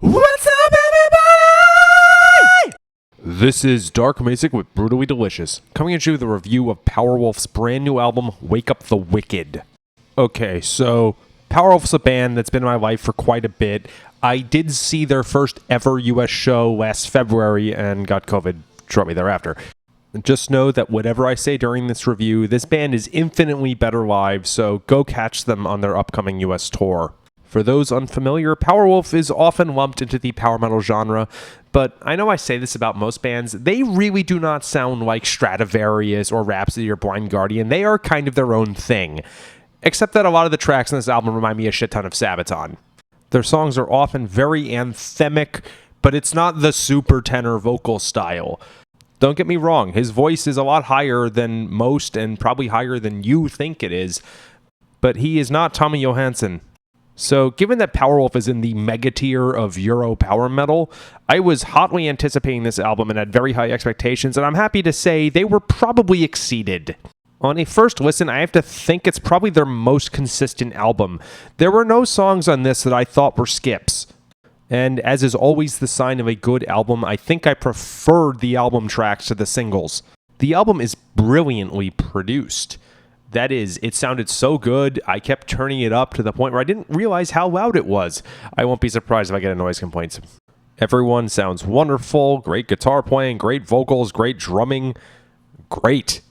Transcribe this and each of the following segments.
What's up, everybody? This is Dark Macek with Brutally Delicious, coming at you with a review of Powerwolf's brand new album, Wake Up the Wicked. Okay, so Powerwolf's a band that's been in my life for quite a bit. I did see their first ever US show last February and got COVID shortly thereafter. Just know that whatever I say during this review, this band is infinitely better live, so go catch them on their upcoming US tour. For those unfamiliar, Powerwolf is often lumped into the power metal genre, but I know I say this about most bands, they really do not sound like Stratovarius or Rhapsody or Blind Guardian. They are kind of their own thing, except that a lot of the tracks in this album remind me a shit ton of Sabaton. Their songs are often very anthemic, but it's not the super tenor vocal style. Don't get me wrong, his voice is a lot higher than most and probably higher than you think it is, but he is not Tommy Johansson. So, given that Powerwolf is in the mega tier of Euro power metal, I was hotly anticipating this album and had very high expectations, and I'm happy to say they were probably exceeded. On a first listen, I have to think it's probably their most consistent album. There were no songs on this that I thought were skips. And as is always the sign of a good album, I think I preferred the album tracks to the singles. The album is brilliantly produced. That is, it sounded so good, I kept turning it up to the point where I didn't realize how loud it was. I won't be surprised if I get a noise complaint. Everyone sounds wonderful, great guitar playing, great vocals, great drumming, great.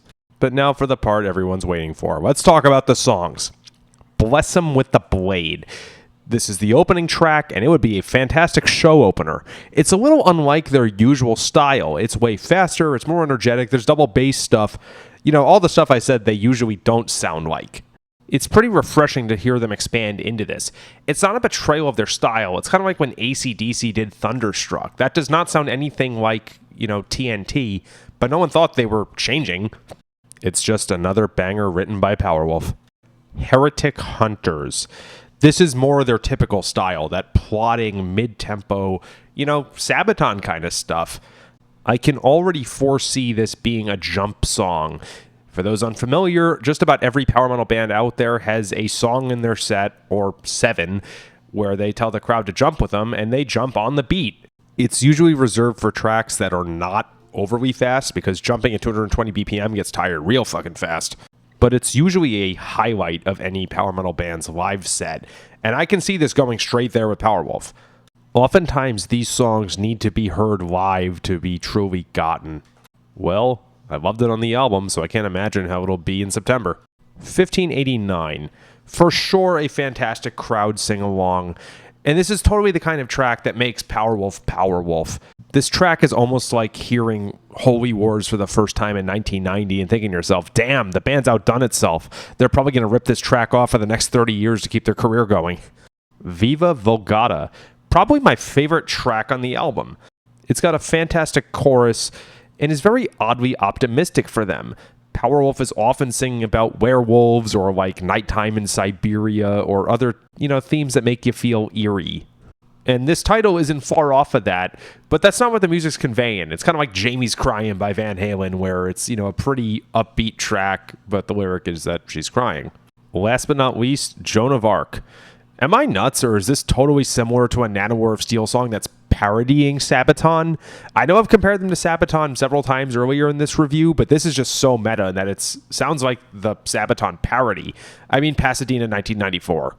But now for the part everyone's waiting for. Let's talk about the songs. Bless 'Em with the Blade. This is the opening track, and it would be a fantastic show opener. It's a little unlike their usual style. It's way faster, it's more energetic, there's double bass stuff. You know, all the stuff I said they usually don't sound like. It's pretty refreshing to hear them expand into this. It's not a betrayal of their style. It's kind of like when AC/DC did Thunderstruck. That does not sound anything like, TNT, but no one thought they were changing. It's just another banger written by Powerwolf. Heretic Hunters. This is more their typical style, that plodding, mid-tempo, Sabaton kind of stuff. I can already foresee this being a jump song. For those unfamiliar, just about every power metal band out there has a song in their set, or 7, where they tell the crowd to jump with them, and they jump on the beat. It's usually reserved for tracks that are not overly fast, because jumping at 220 BPM gets tired real fucking fast. But it's usually a highlight of any power metal band's live set, and I can see this going straight there with Powerwolf. Oftentimes, these songs need to be heard live to be truly gotten. Well, I loved it on the album, so I can't imagine how it'll be in September. 1589. For sure, a fantastic crowd sing-along. And this is totally the kind of track that makes Powerwolf Powerwolf. This track is almost like hearing Holy Wars for the first time in 1990 and thinking to yourself, damn, the band's outdone itself. They're probably going to rip this track off for the next 30 years to keep their career going. Viva Vulgata. Probably my favorite track on the album. It's got a fantastic chorus and is very oddly optimistic for them. Powerwolf is often singing about werewolves or like nighttime in Siberia or other, themes that make you feel eerie. And this title isn't far off of that, but that's not what the music's conveying. It's kind of like Jamie's Crying by Van Halen, where it's, a pretty upbeat track, but the lyric is that she's crying. Last but not least, Joan of Arc. Am I nuts, or is this totally similar to a Nanowar of Steel song that's parodying Sabaton? I know I've compared them to Sabaton several times earlier in this review, but this is just so meta in that it sounds like the Sabaton parody. I mean Pasadena 1994.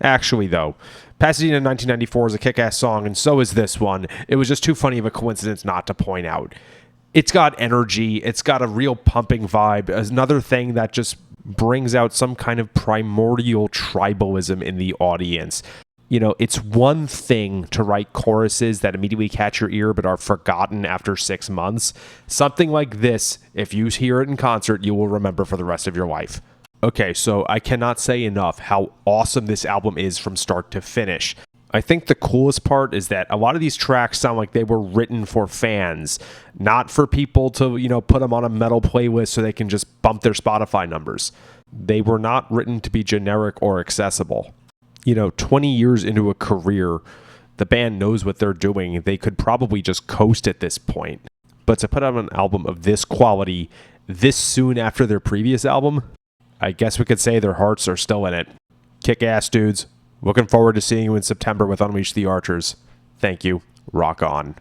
Actually, though, Pasadena 1994 is a kick-ass song, and so is this one. It was just too funny of a coincidence not to point out. It's got energy. It's got a real pumping vibe. Another thing that just brings out some kind of primordial tribalism in the audience. It's one thing to write choruses that immediately catch your ear but are forgotten after 6 months. Something like this, if you hear it in concert, you will remember for the rest of your life. Okay, so I cannot say enough how awesome this album is from start to finish. I think the coolest part is that a lot of these tracks sound like they were written for fans, not for people to, put them on a metal playlist so they can just bump their Spotify numbers. They were not written to be generic or accessible. 20 years into a career, the band knows what they're doing. They could probably just coast at this point. But to put out an album of this quality this soon after their previous album, I guess we could say their hearts are still in it. Kick ass, dudes. Looking forward to seeing you in September with Unleash the Archers. Thank you. Rock on.